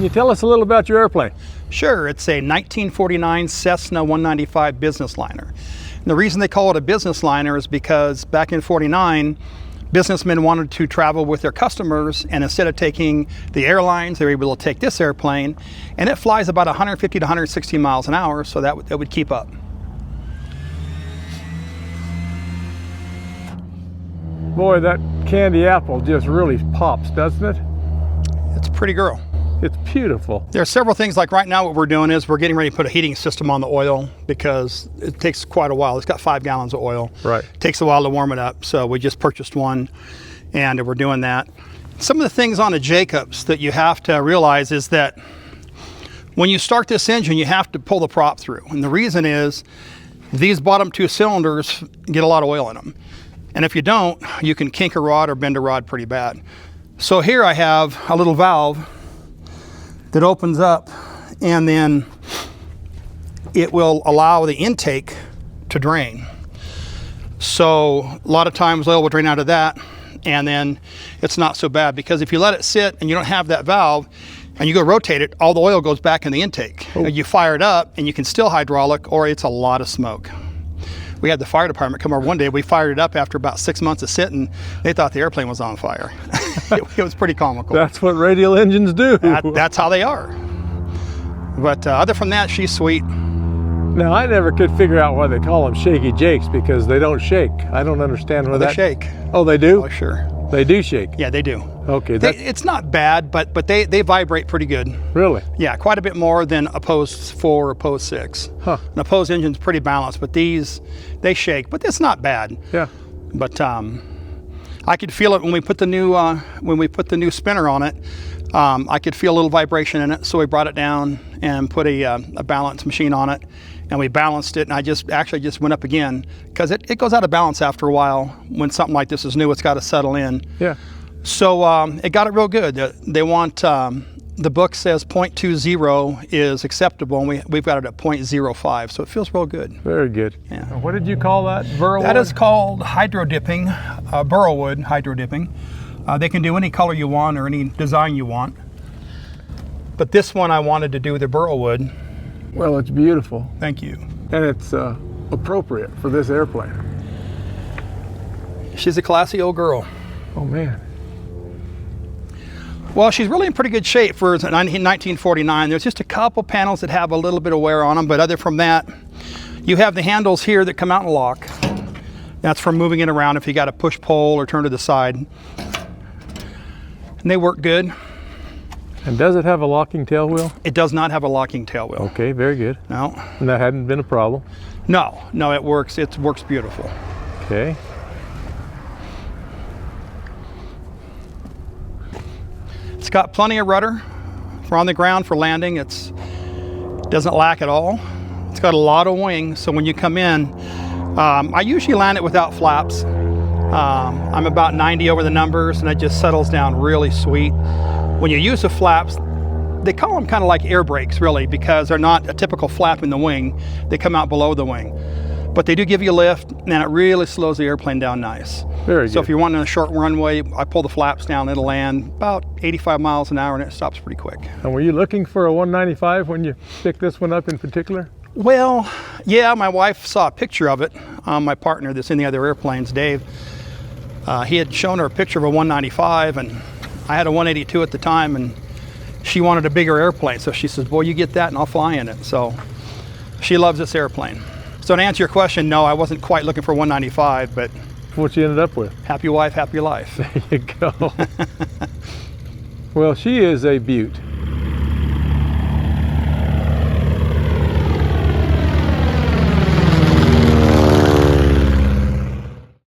Can you tell us a little about your airplane? Sure, it's a 1949 Cessna 195 Businessliner. And the reason they call it a Businessliner is because back in '49, businessmen wanted to travel with their customers, and instead of taking the airlines, they were able to take this airplane, and it flies about 150 to 160 miles an hour, so that would keep up. Boy, that candy apple just really pops, doesn't it? It's a pretty girl. It's beautiful. There are several things, like right now what we're doing is we're getting ready to put a heating system on the oil because it takes quite a while. It's got 5 gallons of oil. Right. It takes a while to warm it up, so we just purchased one and we're doing that. Some of the things on a Jacobs that you have to realize is that when you start this engine, you have to pull the prop through. And the reason is these bottom 2 cylinders get a lot of oil in them. And if you don't, you can kink a rod or bend a rod pretty bad. So here I have a little valve that opens up, and then it will allow the intake to drain. So a lot of times oil will drain out of that, and then it's not so bad, because if you let it sit and you don't have that valve and you go rotate it, all the oil goes back in the intake. Oh. You fire it up and you can still hydraulic, or it's a lot of smoke. We had the fire department come over one day. We fired it up after about 6 months of sitting. They thought the airplane was on fire. It was pretty comical. That's what radial engines do. That's how they are. But other from that, she's sweet. Now, I never could figure out why they call them shaky jakes, because they don't shake. I don't understand why They shake. Oh, they do? Oh, sure. They do shake? Yeah, they do. Okay. It's not bad, but they vibrate pretty good. Really? Yeah, quite a bit more than a Post 4 or Post 6. Huh. An Opposed engine's pretty balanced, but these, they shake, but it's not bad. Yeah. But I could feel it when we put the new spinner on it. I could feel a little vibration in it, so we brought it down and put a balance machine on it, and we balanced it. And I just went up again, because it goes out of balance after a while. When something like this is new, it's got to settle in. Yeah. So it got it real good. They want, the book says 0.20 is acceptable, and we've got it at 0.05, so it feels real good. Very good. Yeah. What did you call that? Burrow That wood? is called hydro dipping, burrow wood hydro dipping. They can do any color you want or any design you want. But this one I wanted to do the burrow wood. Well, it's beautiful. Thank you. And it's appropriate for this airplane. She's a classy old girl. Oh, man. Well, she's really in pretty good shape for 1949. There's just a couple panels that have a little bit of wear on them, but other from that, you have the handles here that come out and lock. That's for moving it around if you got to push, pull, or turn to the side. And they work good. And does it have a locking tail wheel? It does not have a locking tail wheel. Okay, very good. No. And that hadn't been a problem? No, it works. It works beautiful. Okay. It's got plenty of rudder for on the ground for landing. It doesn't lack at all. It's got a lot of wing, so when you come in, I usually land it without flaps. I'm about 90 over the numbers, and it just settles down really sweet. When you use the flaps, they call them kind of like air brakes, really, because they're not a typical flap in the wing. They come out below the wing. But they do give you a lift, and it really slows the airplane down nice. Very good. So if you're wanting a short runway, I pull the flaps down, it'll land about 85 miles an hour, and it stops pretty quick. And were you looking for a 195 when you picked this one up in particular? Well, yeah, my wife saw a picture of it. My partner that's in the other airplanes, Dave, he had shown her a picture of a 195, and I had a 182 at the time, and she wanted a bigger airplane. So she says, boy, you get that and I'll fly in it. So she loves this airplane. So to answer your question, no, I wasn't quite looking for 195, but What you ended up with? happy wife, happy life. There you go. Well, she is a beaut.